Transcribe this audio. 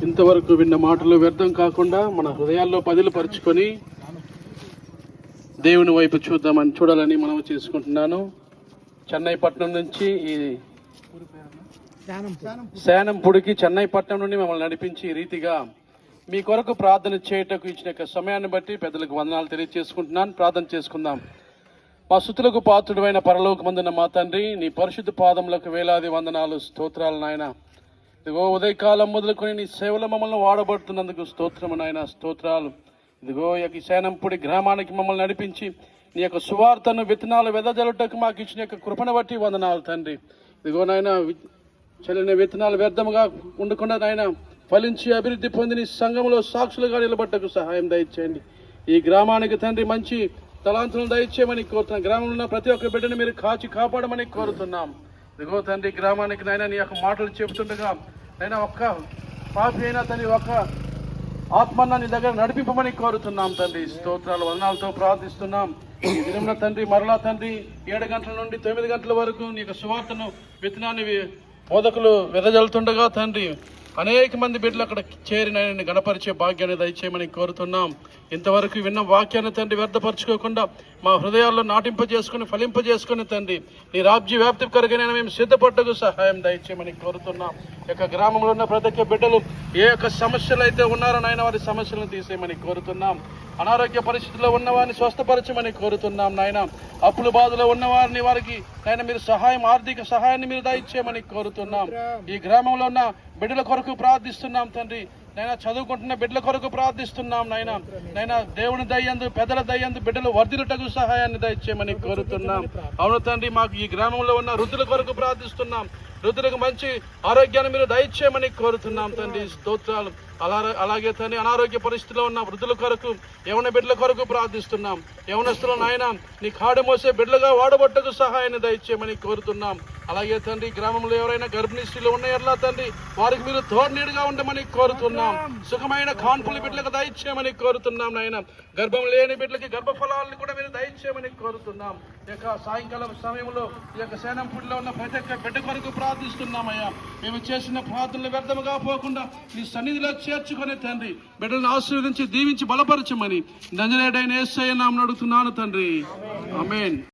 ఇంతవరకు విన్న మాటలు వ్యర్థం కాకుండా మన హృదయాల్లో పదిలపరుచుకొని దేవుని వైపు చూడాలని మనం చేసుకుంటున్నాను. చెన్నై పట్టణం నుంచి ఈ శానంపుడికి చెన్నై పట్టణం నుండి మమ్మల్ని నడిపించి ఈ రీతిగా మీ కొరకు ప్రార్థన చేయటకు ఇచ్చిన సమయాన్ని బట్టి పెద్దలకు వందనాలు తెలియజేసుకుంటున్నాను. ప్రార్థన చేసుకుందాం. మా స్తుతులకు పాత్రుడైన పరలోకమందున్న మా తండ్రి, నీ పరిశుద్ధ పాదములకు వేలాది వందనాలు, స్తోత్రాలు నాయన. ఇదిగో ఉదయకాలం మొదలుకొని నీ సేవలో మమ్మల్ని వాడబడుతున్నందుకు స్తోత్రము నాయన, స్తోత్రాలు. ఇదిగో ఈ శానంపుడి గ్రామానికి మమ్మల్ని నడిపించి నీ యొక్క సువార్తను విత్తనాలు వెదజల్లుటకు మాకు ఇచ్చిన యొక్క కృపను బట్టి వందనాలు తండ్రి. ఇదిగో నాయన చల్లిన విత్తనాలు వ్యర్థముగా ఉండకుండా నాయన ఫలించి అభివృద్ధి పొంది నీ సంఘంలో సాక్షులుగా నిలబట్టకు సహాయం దయచేయండి. ఈ గ్రామానికి తండ్రి మంచి తలాంతులను దయచేయమని కోరుతున్నాం. గ్రామంలో ఉన్న ప్రతి ఒక్క బిడ్డను మీరు కాపాడమని కోరుతున్నాం. ఇదిగో తండ్రి గ్రామానికి నాయన నీ యొక్క మాటలు చెబుతుండగా నైనా ఒక్క పాపి అయినా తండ్రి ఒక్క ఆత్మన్న నీ దగ్గర నడిపింపమని కోరుతున్నాం తండ్రి. స్తోత్రాలు వందనాలతో ప్రార్థిస్తున్నాం. ఈ దినంలో తండ్రి మరలా తండ్రి 7 గంటల నుండి 9 గంటల వరకు నీ యొక్క సువార్తను విత్తనాన్ని బోధకులు వెదజల్లుతుండగా తండ్రి అనేక మంది బిడ్డలు అక్కడ చేరిన గణపరిచే భాగ్యాన్ని దయచేయమని కోరుతున్నాం. ఇంతవరకు విన్న వాక్యాన్ని తండ్రి వ్యర్థపరచుకోకుండా మా హృదయాల్లో నాటింపజేసుకుని ఫలింపజేసుకుని తండ్రి నీ రాజ్య వ్యాప్తి కొరకైనా మేము సిద్ధపడ్డకు సహాయం దయచేయమని కోరుతున్నాం. యొక్క గ్రామంలో ఉన్న ప్రతి ఒక్క బిడ్డలు ఏ యొక్క సమస్యలు అయితే ఉన్నారో నాయన వారి సమస్యలను తీసేయమని కోరుతున్నాం. అనారోగ్య పరిస్థితుల్లో ఉన్నవారిని స్వస్థపరచమని కోరుతున్నాం నాయన. అప్పుల బాధలో ఉన్నవారిని వారికి నాయన మీరు ఆర్థిక సహాయాన్ని మీరు దయచేయమని కోరుతున్నాం. ఈ గ్రామంలో ఉన్న బిడ్డల కొరకు ప్రార్థిస్తున్నాం తండ్రి. నైనా చదువుకుంటున్న బిడ్డల కొరకు ప్రార్థిస్తున్నాం నాయన. నైనా దేవుని దయ్యందు పెద్దల దయ్యందు బిడ్డలు వర్ధిల్లుటకు సహాయాన్ని దయచేయమని కోరుతున్నాం. అవును తండ్రి, మాకు ఈ గ్రామంలో ఉన్న వృద్ధుల కొరకు ప్రార్థిస్తున్నాం. వృద్ధులకు మంచి ఆరోగ్యాన్ని మీరు దయచేయమని కోరుతున్నాం తండ్రి. స్తోత్రాలు. అలాగే తండ్రి అనారోగ్య పరిస్థితిలో ఉన్న వృద్ధుల కొరకు యవన బిడ్డల కొరకు ప్రార్థిస్తున్నాం. యవనస్తులు నాయన నీ కాడు మోసే బిడ్డలుగా వాడబట్టకు సహాయాన్ని దయచేయమని కోరుతున్నాం. అలాగే తండ్రి గ్రామంలో ఎవరైనా గర్భిణీ స్త్రీలు ఉన్నాయర్లా తండ్రి వారికి మీరు తోడునీడుగా ఉండమని కోరుతున్నాం. సుఖమైన కాన్పుల బిడ్డలకు దయచేయమని కోరుతున్నాం నాయన. గర్భం లేని బిడ్డలకి గర్భఫలాలను కూడా మీరు దయచేయమని కోరుతున్నాం. ఈ యొక్క సాయంకాలం సమయంలో ఈ యొక్క శానంపుడిలో ఉన్న ప్రతి ఒక్క బిడ్డ కొరకు ప్రార్థిస్తున్నామయ్యా. మేము చేసిన ప్రార్థనలు వ్యర్థముగా పోకుండా నీ సన్నిధిలో చేర్చుకొని తండ్రి బిడ్డలను ఆశీర్వదించి దీవించి బలపరచమని నజరేయుడైన యేసయ్య నామమున అడుగుతున్నాను తండ్రి. ఆమేన్.